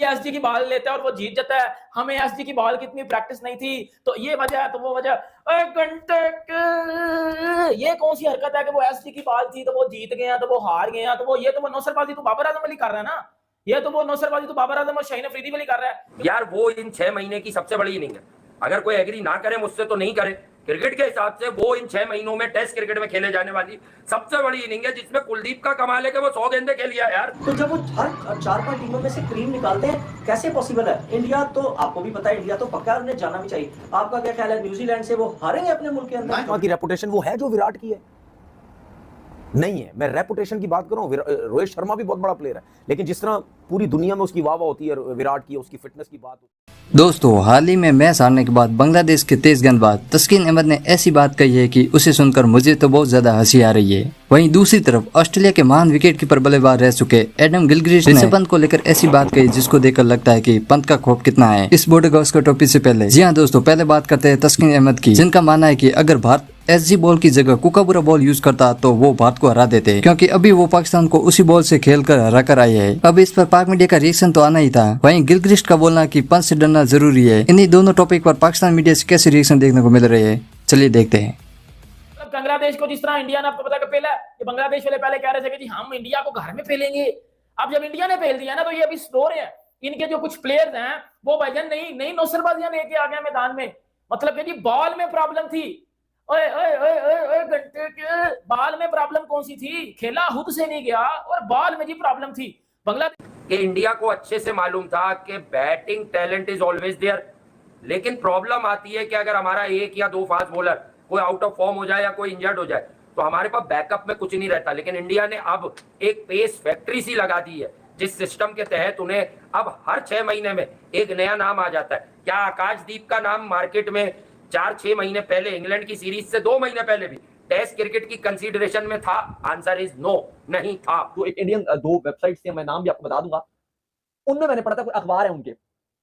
SG की ball लेता है और वो जीत जाता है, हमें एसजी की बॉल की इतनी प्रैक्टिस नहीं थी, तो ये वजह है, तो वो वजह। घंटे ये कौन सी हरकत है कि वो एसजी की बॉल थी तो वो जीत गए, तो वो हार गए, तो वो ये तो वो नौसरबाजी तो बाबर आजम अली कर रहा है ना, ये तो वो नौसरबाजी तो बाबर आजम और शाहीन अफरीदी वाली कर रहा है यार। वो इन 6 महीने की सबसे बड़ी इनिंग है। अगर कोई एग्री ना करे मुझसे तो नहीं करे, क्रिकेट के हिसाब से वो इन 6 महीनों में टेस्ट क्रिकेट में खेले जाने वाली सबसे बड़ी इनिंग है, जिसमें कुलदीप का कमाल है कि वो 100 गेंदे खेल लिया यार। तो जब वो हर 4-5 टीमों में से क्रीम निकालते हैं, कैसे पॉसिबल है? इंडिया तो आपको भी पता है, इंडिया तो पक्का उन्हें जाना भी चाहिए। आपका क्या ख्याल है, न्यूजीलैंड से वो हारेंगे अपने मुल्क के अंदर? की रेपुटेशन वो है जो विराट की है नहीं है। मैं रेपुटेशन की बात कर रहा हूँ। रोहित शर्मा भी बहुत बड़ा प्लेयर है, लेकिन जिस तरह पूरी दुनिया में उसकी वाह वाह होती है विराट की, उसकी फिटनेस की बात होती है। दोस्तों, हाल ही में मैच हारने के बाद बांग्लादेश के तेज गेंदबाज तस्किन अहमद ने ऐसी बात कही है कि उसे सुनकर मुझे तो बहुत ज्यादा हंसी आ रही है। वहीं दूसरी तरफ ऑस्ट्रेलिया के महान विकेटकीपर बल्लेबाज रह चुके एडम गिलक्रिस्ट ने पंत को लेकर ऐसी बात कही जिसको देखकर लगता है कि पंत का खौफ कितना है। इस बोर्डर टॉपिक से पहले, जी हाँ दोस्तों, पहले बात करते हैं तस्किन अहमद की, जिनका मानना है कि अगर भारत एसजी बॉल की जगह कुकाबुरा बॉल यूज करता तो वो भारत को हरा देते, क्योंकि अभी वो पाकिस्तान को उसी बॉल से खेलकर हरा कर आए हैं। अब इस पर पाक मीडिया का रिएक्शन तो आना ही था। वहीं गिलक्रिस्ट का बोलना कि पंत से डरना जरूरी है। इन्हीं दोनों टॉपिक पर पाकिस्तान मीडिया से कैसे रिएक्शन देखने को मिल रहे हैं, चलिए देखते हैं। बांग्लादेश को जिस तरह इंडिया ने, आपको पता है पहले ये बांग्लादेश वाले पहले कह रहे थे कि जी हम इंडिया को घर में फेलेंगे। अब जब इंडिया ने फेल दिया ना, तो ये अभी स्टोर है। इनके जो कुछ प्लेयर्स हैं वो भाईजान नई नौसरबाजियां लेके आ गए मैदान में। मतलब कि जी बॉल में प्रॉब्लम थी। ओए ओए ओए ओए घंटे के बॉल में प्रॉब्लम कौन सी थी? खेला खुद से नहीं गया और बॉल में जी प्रॉब्लम थी। बांग्लादेश कि इंडिया को अच्छे से मालूम था कि batting talent is always there, लेकिन प्रॉब्लम आती है कि अगर हमारा एक या दो फास्ट बॉलर कोई आउट ऑफ फॉर्म हो जाए या कोई इंजर्ड हो जाए तो हमारे पास बैकअप में कुछ नहीं रहता। लेकिन इंडिया ने अब एक पेस फैक्ट्री सी लगा दी है, जिस सिस्टम के तहत उन्हें अब हर 6 महीने में एक नया नाम आ जाता है। क्या आकाशदीप का नाम मार्केट में 4-6 महीने पहले इंग्लैंड की सीरीज से 2 महीने पहले भी टेस्ट क्रिकेट की कंसीडरेशन में था? आंसर इज नो, नहीं था। तो एक इंडियन 2 वेबसाइट से, मैं नाम भी आपको बता दूंगा, उनमें मैंने पढ़ा था, कोई अखबार है उनके,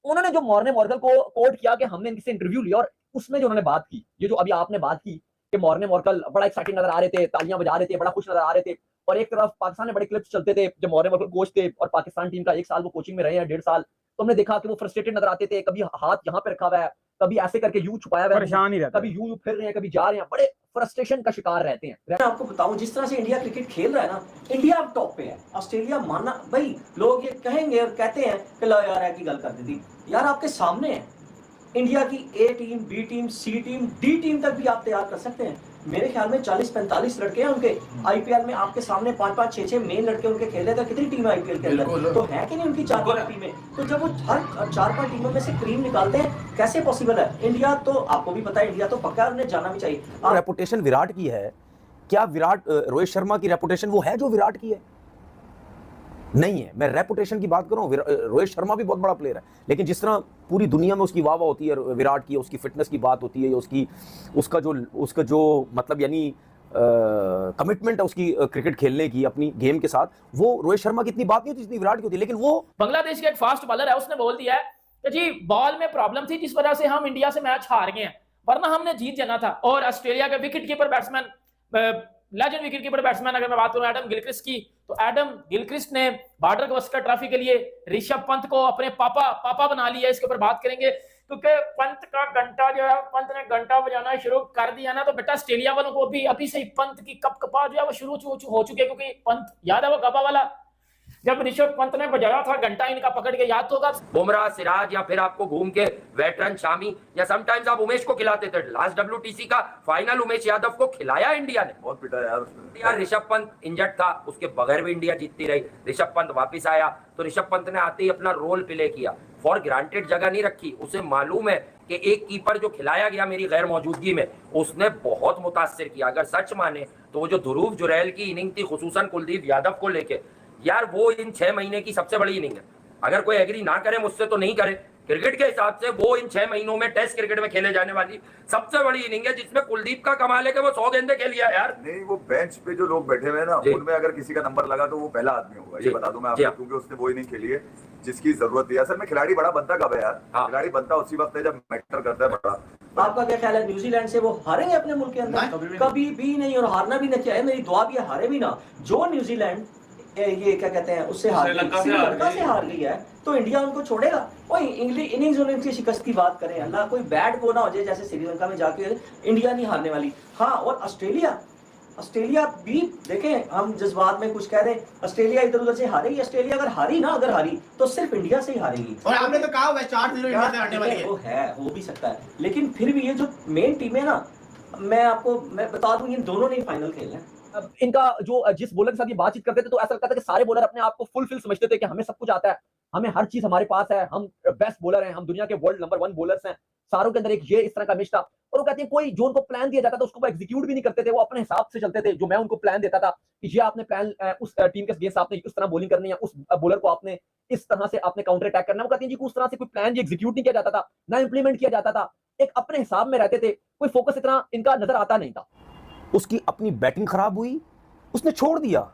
उन्होंने जो मॉर्ने मॉर्गल को कोट किया कि हमने इनसे इंटरव्यू लिया और उसमें जो उन्होंने बात की, ये जो अभी आपने बात की कि मॉर्ने मॉर्गल बड़ा एक्साइटेड नजर आ रहे थे, तालियां बजा रहे थे, बड़ा खुश नजर आ रहे थे, और एक तरफ पाकिस्तान में बड़े क्लिप्स चलते थे जब मॉर्ने मॉर्गल कोच थे और पाकिस्तान टीम का 1 साल वो कोचिंग में रहे हैं, 1.5 साल, तो हमने देखा कि वो फ्रस्ट्रेटेड नजर आते थे। कभी हाथ यहाँ पे रखा हुआ है, कभी ऐसे करके यूं छुपाया हुआ है, परेशान ही रहता है, कभी यूं फिर रहे हैं, कभी जा रहे हैं, बड़े फ्रस्ट्रेशन का शिकार रहते हैं। मैं आपको बताऊं, जिस तरह से इंडिया क्रिकेट खेल रहा है ना, इंडिया अब टॉप पे है। ऑस्ट्रेलिया मानना भाई, लोग ये कहेंगे और कहते हैं कि लो यार है की गल कर दी थी, यार आपके सामने है इंडिया की ए टीम, बी टीम, सी टीम, डी टीम तक भी आप तैयार कर सकते हैं। मेरे ख्याल में 40-45 लड़के हैं उनके आईपीएल में, आपके सामने 5-5, 6-6 मेन लड़के उनके खेल रहे थे। कितनी टीम है आईपीएल के अंदर? तो है कि नहीं उनकी 4-5 टीमें? तो जब वो हर 4-5 टीमों में से क्रीम निकालते हैं, कैसे पॉसिबल है? इंडिया तो आपको भी पता है, इंडिया तो पक्का उन्हें जाना भी चाहिए। रेपुटेशन विराट की है क्या? विराट, रोहित शर्मा की रेपुटेशन वो है जो विराट की है नहीं है। मैं रेपुटेशन की बात कर रहा हूँ। रोहित शर्मा भी बहुत बड़ा प्लेयर है, लेकिन जिस तरह पूरी दुनिया में उसकी वाह वाह होती है विराट की, उसकी फिटनेस की बात होती है, उसका जो मतलब यानी कमिटमेंट है उसकी क्रिकेट खेलने की अपनी गेम के साथ, वो रोहित शर्मा की इतनी बात नहीं होती जितनी विराट की होती है। लेकिन वो बांग्लादेश के एक फास्ट बॉलर है, उसने बोल दिया है कि जी बॉल में प्रॉब्लम थी जिस वजह से हम इंडिया से मैच हार गए हैं, वरना हमने जीत जाना था। और ऑस्ट्रेलिया के wicket keeper batsman, legend wicket keeper batsman अगर मैं बात करूं एडम गिलक्रिस्ट की, तो एडम गिलक्रिस्ट ने बॉर्डर गवस्कर ट्रॉफी के लिए ऋषभ पंत को अपने पापा बना लिया। इसके ऊपर बात करेंगे, क्योंकि पंत का घंटा जो है, पंत ने घंटा बजाना शुरू कर दिया ना, तो बेटा ऑस्ट्रेलिया वालों को भी अभी से ही पंत की कपकपा जो है वो शुरू हो चुके हैं। क्योंकि पंत याद है वो गपा वाला, जब ऋषभ पंत ने बजाया था घंटा इनका पकड़ के, याद होगा? बुमराह, सिराज, या फिर आपको घूम के वेटरन शामी, या समटाइम्स आप उमेश को खिलाते थे। लास्ट डब्ल्यूटीसी का फाइनल उमेश यादव को खिलाया इंडिया ने, बहुत पिटा यार। ऋषभ पंत इंजर्ड था, उसके बगैर भी इंडिया जीतती रही। ऋषभ पंत वापिस आया तो ऋषभ पंत ने आते ही अपना रोल प्ले किया, फॉर ग्रांटेड जगह नहीं रखी। उसे मालूम है कि एक कीपर जो खिलाया गया मेरी गैर मौजूदगी में, उसने बहुत मुतासिर किया। अगर सच माने तो वो जो ध्रुव जुरैल की इनिंग थी, खुसूसन कुलदीप यादव को लेके, यार वो इन 6 महीने की सबसे बड़ी इनिंग है। अगर कोई एग्री ना करे मुझसे तो नहीं करे, क्रिकेट के हिसाब से वो इन 6 महीनों में टेस्ट क्रिकेट में खेले जाने वाली सबसे बड़ी इनिंग है, जिसमें कुलदीप का कमाल है कि वो 100 गेंदे खेल लिया यार। नहीं, वो बेंच पे जो लोग बैठे हुए हैं ना, उनमें अगर किसी का नंबर लगा तो वो पहला आदमी होगा, ये बता दूं मैं आपको, क्योंकि उसने वो इनिंग खेली है जिसकी जरूरत थी। असल में खिलाड़ी बड़ा बनता कब है यार? खिलाड़ी बनता उसी वक्त है जब मैटर करता है बड़ा। आपका क्या ख्याल है, न्यूजीलैंड से वो हारेंगे अपने मुल्क के अंदर? कभी भी नहीं, और हारना भी नहीं चाहिए। मेरी दुआ भी है हारे भी ना। जो न्यूजीलैंड ये क्या कहते हैं उससे हार गई, श्रीलंका से हार गई है, तो इंडिया उनको छोड़ेगा? और इनिंग्स उन्निंग्स की शिकस्त की बात करें, अल्लाह कोई बैड वो ना हो जाए जैसे श्रीलंका में जाके इंडिया नहीं हारने वाली। हाँ, और ऑस्ट्रेलिया भी देखें, हम जज्बात में कुछ कह रहे हैं, ऑस्ट्रेलिया इधर उधर से हारेगी। ऑस्ट्रेलिया अगर हारी तो सिर्फ इंडिया से ही हारेगी। और आपने तो कहा हुआ है 4-0 इंडिया से हारने वाली है। वो हो भी सकता है, लेकिन फिर भी ये जो मेन टीम है ना, मैं बता दूं, इन दोनों ने फाइनल खेलना है। अब इनका जो जिस बॉलर के साथ ये बातचीत करते थे तो ऐसा लगता था कि सारे बॉलर अपने आप को फुलफिल समझते थे कि हमें सब कुछ आता है, हमें हर चीज हमारे पास है, हम बेस्ट बॉलर हैं, हम दुनिया के वर्ल्ड नंबर 1 बॉलर्स हैं। सारों के अंदर एक ये इस तरह का मिश था। और वो कहते हैं कोई जो उनको प्लान दिया जाता था उसको वो एग्जीक्यूट भी नहीं करते थे, वो अपने हिसाब से चलते थे। जो मैं उनको प्लान देता था कि ये आपने प्लान उस टीम के अगेंस्ट आपने इस तरह बॉलिंग करनी है, उस बॉलर को आपने इस तरह से आपने काउंटर अटैक करना है, वो कहते हैं जी उस तरह से कोई प्लान एग्जीक्यूट नहीं किया जाता था, ना इंप्लीमेंट किया जाता था, एक अपने हिसाब में रहते थे, कोई फोकस इतना इनका नजर आता नहीं था। उसकी अपनी बैटिंग खराब हुई, उसने छोड़ दिया,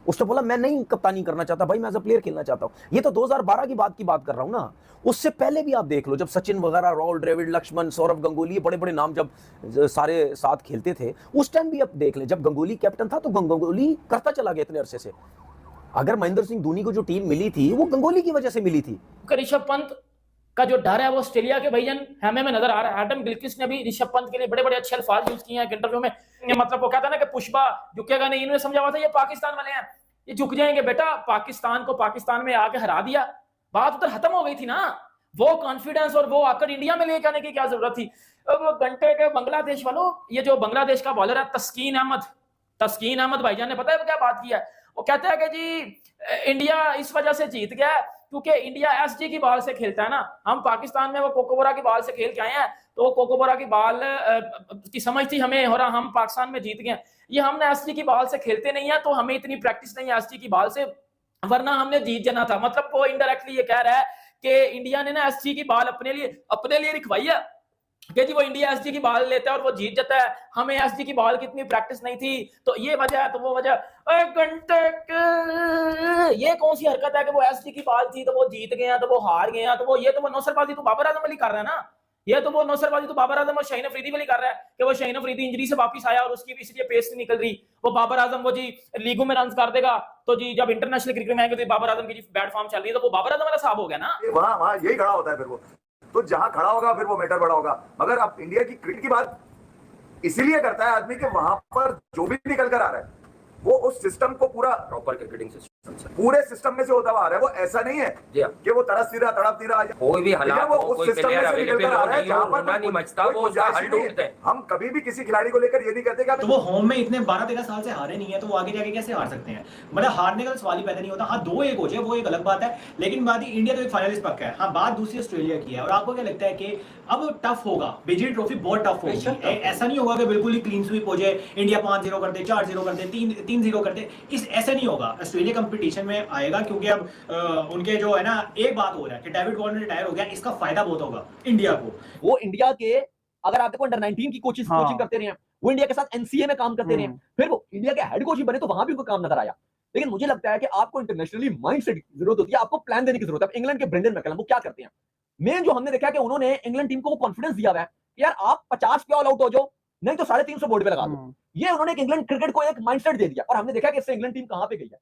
उसने बोला मैं नहीं कप्तानी करना चाहता भाई, मैं एज अ प्लेयर खेलना चाहता हूं। ये तो 2012 की बात कर रहा हूं ना, उससे पहले भी आप देख लो, जब सचिन वगैरह, राहुल द्रविड़, लक्ष्मण, सौरव गंगुली, बड़े बड़े नाम जब सारे साथ खेलते थे, उस टाइम भी आप देख लें, जब गंगुली कैप्टन था तो गंगुली करता चला गया इतने अरसे से। अगर महेंद्र सिंह धोनी को जो टीम मिली थी वो गंगुली की वजह से मिली थी। ऋषभ पंत का जो डर है वो ऑस्ट्रेलिया के भाईजान हमें में नजर आ रहा है। एडम गिलक्रिस्ट ने भी ऋषभ पंत के लिए बड़े बड़े अच्छे अल्फाज यूज किए हैं इंटरव्यू में। मतलब वो कहता है ना कि पुष्पा झुकेगा नहीं, इन्होंने समझा हुआ था ये पाकिस्तान वाले हैं, ये झुक जाएंगे। बेटा, पाकिस्तान को पाकिस्तान में आके हरा दिया, बात उधर खत्म हो गई थी ना। वो कॉन्फिडेंस और वो आकर इंडिया में लेके आने की क्या जरूरत थी? अब घंटे के बांग्लादेश वालों, ये जो बांग्लादेश का बॉलर है तस्कीन अहमद भाईजान ने पता है क्या बात किया है? वो कहते हैं कि जी इंडिया इस वजह से जीत गया क्योंकि इंडिया एसजी की बॉल से खेलता है ना। हम पाकिस्तान में वो कोकोबोरा की बॉल से खेल के आए हैं, तो वो कोकोबोरा की बॉल की समझ थी हमें, हो रहा हम पाकिस्तान में जीत गए। ये हमने एसजी की बॉल से खेलते नहीं है, तो हमें इतनी प्रैक्टिस नहीं है एसजी की बॉल से, वरना हमने जीत जाना था। मतलब वो इनडायरेक्टली ये कह रहा है कि इंडिया ने ना एसजी की बॉल अपने लिए रखवाई है कि जी वो इंडिया एसजी की बॉल लेता है और वो जीत जाता है, हमें एसजी की बॉल की इतनी प्रैक्टिस नहीं थी, तो ये वजह है, तो वो वजह। ये कौन सी हरकत है कि वो एसजी की बॉल थी तो वो जीत गए, तो वो हार गए, तो वो ये तो वो नौसरबाजी तो बाबर आजम अली कर रहा है ना। ये तो वो नौसरबाजी तो बाबर आजम और शाहीन अफरीदी वाली कर रहा है कि वो शाहीन अफरीदी इंजरी से वापस आया और उसकी इसलिए पेस नहीं निकल रही। वो बाबर आजम वो जी लीगों में रन कर देगा, तो जी जब इंटरनेशनल क्रिकेट में आएंगे तो बाबर आजम की जी बैट फॉर्म चल रही है, तो वो बाबर आजम वाला साहब हो गया ना। वहां यही खड़ा होता है, फिर वो तो जहां खड़ा होगा फिर वो मैटर बड़ा होगा। मगर अब इंडिया की क्रिकेट की बात इसीलिए करता है आदमी कि वहां पर जो भी निकल कर आ रहा है वो उस सिस्टम को पूरा प्रॉपर क्रिकेटिंग सिस्टम पूरे सिस्टम में से होता हुआ आ रहा है। वो ऐसा नहीं है कि वो तरसती रहा तड़पती रहा, कोई भी हालात वो उस सिस्टम में से निकल कर आ रहा है जहां पर नहीं मचता, वो उसका हल ढूंढते हैं। हम कभी भी किसी खिलाड़ी को लेकर ये नहीं कहते कि तो वो होम में इतने 12-13 साल से हारे नहीं है, तो वो आगे जाके कैसे हार सकते हैं? मतलब हारने का सवाल ही पैदा नहीं होता। हाँ, 2-1 हो जाए वो एक अलग बात है, लेकिन बात इंडिया तो एक फाइनलिस्ट पक्का है। हाँ, बात दूसरी ऑस्ट्रेलिया की है। और आपको क्या लगता है कि अब टफ होगा, विजय ट्रॉफी बहुत टफ होगी? ऐसा नहीं होगा कि बिल्कुल ही क्लीन स्वीप हो जाए, इंडिया 5-0 कर दे, 4-0 कर दे, 3-0 कर दे, ऐसा नहीं होगा। ऑस्ट्रेलिया कंपटीशन में आएगा क्योंकि अब उनके जो है ना, एक बात हो रहा है कि डेविड वॉर्नर रिटायर हो गया, इसका फायदा बहुत होगा इंडिया को। वो इंडिया के, अगर आप देखो, अंडर 19 की कोचिंग करते रहे, वो इंडिया के साथ एनसीए में काम करते रहे, फिर वो इंडिया के हेड कोच ही बने, तो वहां भी उनको काम नजर आया। लेकिन मुझे लगता है कि आपको इंटरनेशनली माइंडसेट की जरूरत होती है, आपको प्लान देने की जरूरत है। इंग्लैंड के ब्रेंडन मैकलम वो क्या करते हैं, मेन जो हमने देखा है कि उन्होंने इंग्लैंड टीम को वो कॉन्फिडेंस दिया हुआ है कि यार आप 50 पे ऑल आउट हो जाओ, नहीं तो 350 बोर्ड पे लगा दो। ये उन्होंने इंग्लैंड क्रिकेट को एक माइंडसेट दे दिया, और हमने देखा कि इससे इंग्लैंड टीम कहां पे गई है।